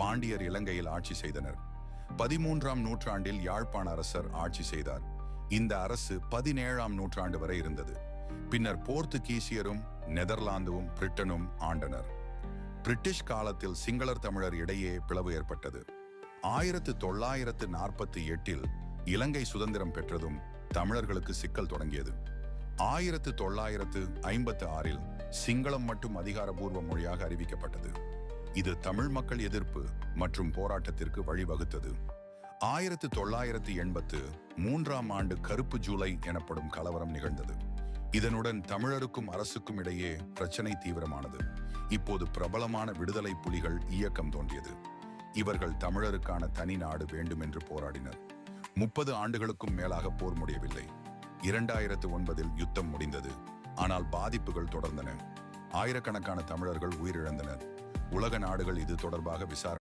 பாண்டியர் இலங்கையில் ஆட்சி செய்தனர். 13ஆம் நூற்றாண்டில் யாழ்ப்பாண அரசர் ஆட்சி செய்தார். இந்த அரசு 17ஆம் நூற்றாண்டு வரை இருந்தது. பின்னர் போர்த்துகீசியரும் நெதர்லாந்தும் பிரிட்டனும் ஆண்டனர். பிரிட்டிஷ் காலத்தில் சிங்களர் தமிழர் இடையே பிளவு ஏற்பட்டது. 1948 இலங்கை சுதந்திரம் பெற்றதும் தமிழர்களுக்கு சிக்கல் தொடங்கியது. 1956 சிங்களம் மட்டும் அதிகாரபூர்வ மொழியாக அறிவிக்கப்பட்டது. இது தமிழ் மக்கள் எதிர்ப்பு மற்றும் போராட்டத்திற்கு வழிவகுத்தது. 1983ஆம் ஆண்டு கருப்பு ஜூலை எனப்படும் கலவரம் நிகழ்ந்தது. இதனுடன் தமிழருக்கும் அரசுக்கும் இடையே பிரச்சனை தீவிரமானது. இப்போது பிரபலமான விடுதலை புலிகள் இயக்கம் தோன்றியது. இவர்கள் தமிழருக்கான தனி நாடு வேண்டும் என்று போராடினர். 30 ஆண்டுகளுக்கும் மேலாக போர் முடியவில்லை. 2009 யுத்தம் முடிந்தது. ஆனால் பாதிப்புகள் தொடர்ந்தன. ஆயிரக்கணக்கான தமிழர்கள் உயிரிழந்தனர். உலக நாடுகள் இது தொடர்பாக விசாரணை